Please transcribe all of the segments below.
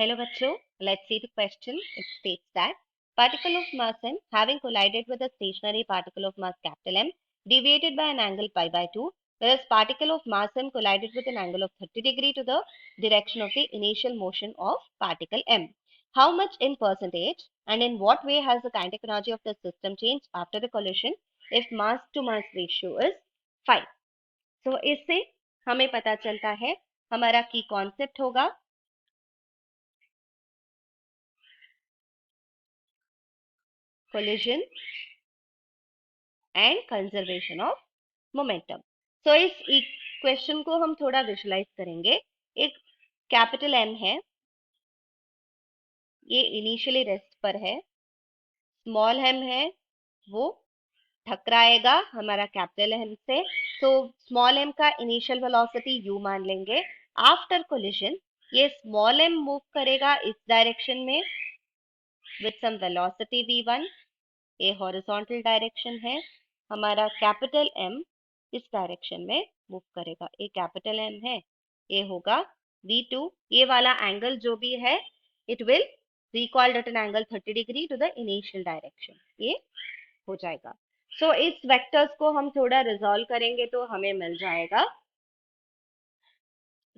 Hello bachcho, let's see the question. It states that particle of mass m having collided with a stationary particle of mass capital M deviated by an angle pi by 2, whereas particle of mass m collided with an angle of 30 degree to the direction of the initial motion of particle M. How much in percentage and in what way has the kinetic energy of the system changed after the collision if mass to mass ratio is 5? So इससे हमें पता चलता है हमारा की concept होगा collision and conservation of momentum. So इस question को हम थोड़ा विजुलाइज करेंगे। एक कैपिटल एम है, ये इनिशियली रेस्ट पर है। स्मॉल एम है, वो टकराएगा हमारा कैपिटल एम से। तो स्मॉल एम का इनिशियल वेलोसिटी यू मान लेंगे। आफ्टर कोलिजन ये स्मॉल एम मूव करेगा इस डायरेक्शन में विद सम वेलोसिटी v1, ये हॉरिजॉन्टल डायरेक्शन है। हमारा कैपिटल एम इस डायरेक्शन में मूव करेगा। ये कैपिटल एम है, ये होगा v2। ये वाला एंगल जो भी है it will recalled at an angle 30 degree to the initial direction, ये हो जाएगा। सो इस वेक्टर्स को हम थोड़ा रिजॉल्व करेंगे तो हमें मिल जाएगा।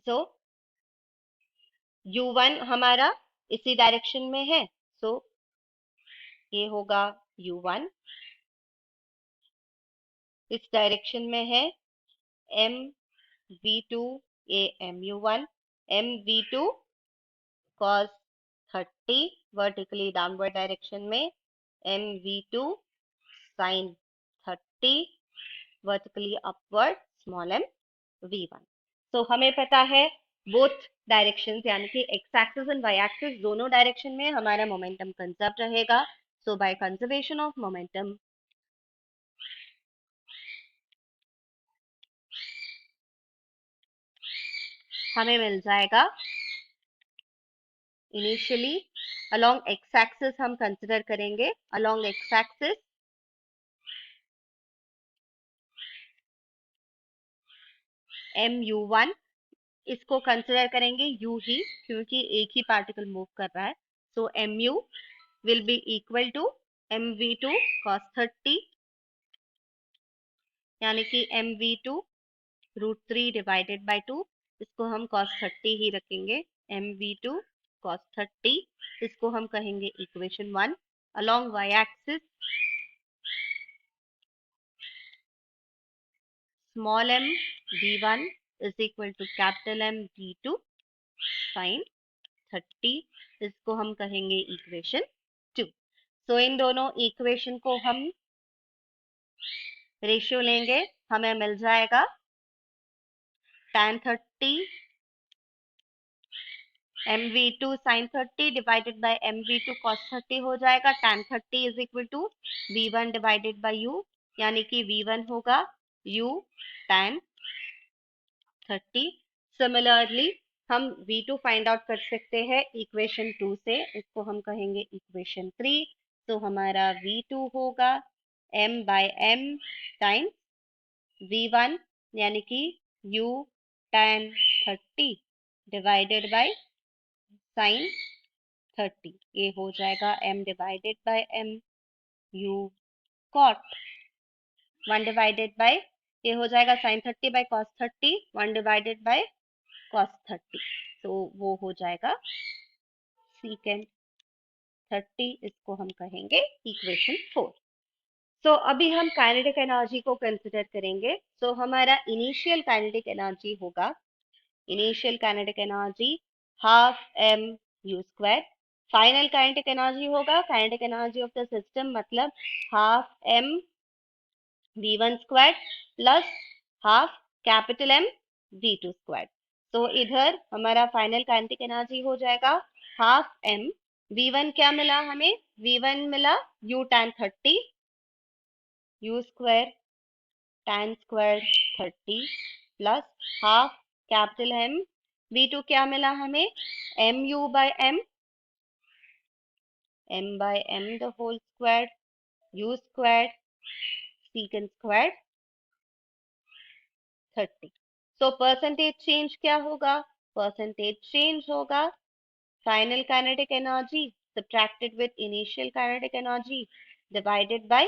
सो u1 हमारा इसी डायरेक्शन में है, सो ये होगा u1 इस डायरेक्शन में है। m v2 a mu1 m v2 cos 30 vertically downward direction में, m v2 sin 30 vertically upward small m v1। तो हमें पता है बोथ डायरेक्शंस यानी कि x axis and y axis दोनों डायरेक्शन में हमारा मोमेंटम कंजर्व रहेगा। So by conservation of momentum हमें मिल जाएगा इनिशियली अलोंग एक्स एक्सिस हम कंसिडर करेंगे। अलोंग एक्स एक्सिस mu1 इसको कंसिडर करेंगे u ही, क्योंकि एक ही पार्टिकल मूव कर रहा है। So mu will be equal to mv2 cos 30 यानी कि mv2 √3 डिवाइडेड बाय 2, इसको हम cos 30 ही रखेंगे। mv2 cos 30 इसको हम कहेंगे equation 1। Along y axis small m v1 is equal to capital M v2 sin 30, इसको हम कहेंगे इक्वेशन 2। सो इन दोनों इक्वेशन को हम रेशियो लेंगे, हमें मिल जाएगा tan 30 mv2 sin 30 divided by mv2 cos 30 हो जाएगा। tan 30 is equal to v1 divided by u, यानी कि v1 होगा u tan 30। सिमिलरली हम v2 फाइंड आउट कर सकते हैं इक्वेशन 2 से, इसको हम कहेंगे इक्वेशन 3। तो हमारा v2 होगा m by m times v1 यानी कि u tan 30 divided by sin 30, ये हो जाएगा m divided by m u cot 1 divided by, ये हो जाएगा sin 30 by cos 30 1 divided by cos 30, तो वो हो जाएगा secant 30, इसको हम कहेंगे इक्वेशन 4। सो अभी हम काइनेटिक एनर्जी को कंसिडर करेंगे। सो हमारा इनिशियल काइनेटिक एनर्जी होगा, initial kinetic energy half m u square. Final kinetic energy होगा kinetic energy of the system मतलब half m v1 square plus half capital M v2 square. तो इधर हमारा final kinetic energy हो जाएगा half m v1 क्या मिला हमें, v1 मिला u tan 30 u square tan square 30 plus half capital M v2 क्या मिला हमें mu by m by m the whole square u square secant square 30। So percentage change क्या होगा, परसेंटेज चेंज होगा final kinetic energy subtracted with initial kinetic energy divided by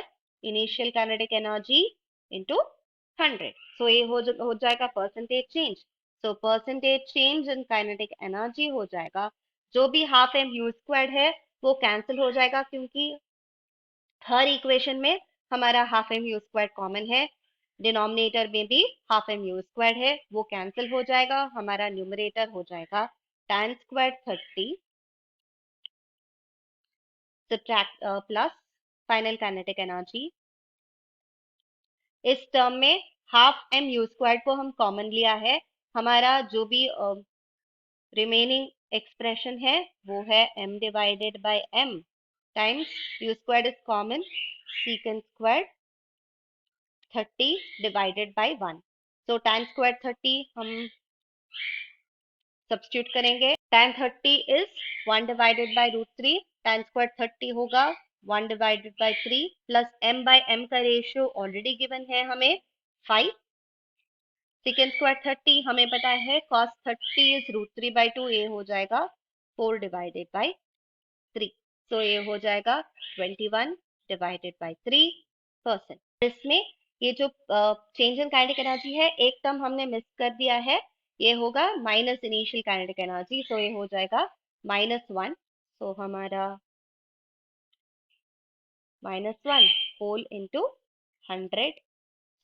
initial kinetic energy into 100. So ये हो जाएगा percentage change. So percentage change in kinetic energy हो जाएगा. जो भी हाफ एम यू स्क्वायर्ड है वो कैंसिल हो जाएगा क्योंकि हर इक्वेशन में हमारा half M U squared common है. डिनोमिनेटर में भी हाफ एम यू स्क्वायर्ड है, वो कैंसिल हो जाएगा. हमारा न्यूमरेटर हो जाएगा tan square 30 subtract plus final kinetic energy. इस टर्म में हाफ एम यू स्क्वायर्ड को हम कॉमन लिया है. हमारा जो भी रिमेनिंग एक्सप्रेशन है वो है m divided by m times u squared is common secant squared 30 divided by 1. So tan square 30 हम सब्स्टिट्यूट करेंगे. tan 30 is 1 divided by root 3. tan square 30 होगा 1 divided by 3 plus m by m का ratio already given है हमें 5. Second square 30 हमें पता है cos 30 is root 3 bye 2. ये हो जाएगा 4 डिवाइडेड बाय 3. सो ये हो जाएगा 21 डिवाइडेड बाय 3%. इसमें ये जो चेंज इन काइनेटिक एनर्जी है एक टर्म हमने मिस कर दिया है. ये होगा माइनस इनिशियल काइनेटिक एनर्जी. सो ये हो जाएगा -1. सो हमारा -1 होल इंटू 100.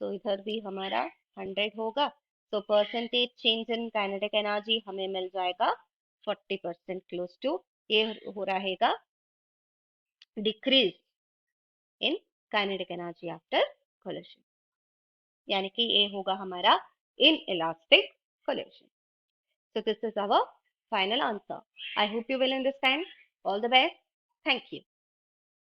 सो इधर भी हमारा 100 होगा. So percentage change in kinetic energy हमें मिल जाएगा 40% क्लोज टू. ये हो रहेगा decrease in kinetic energy after collision, यानी कि ये होगा हमारा inelastic collision. So this is our final answer. I hope you will understand. All the best. Thank you.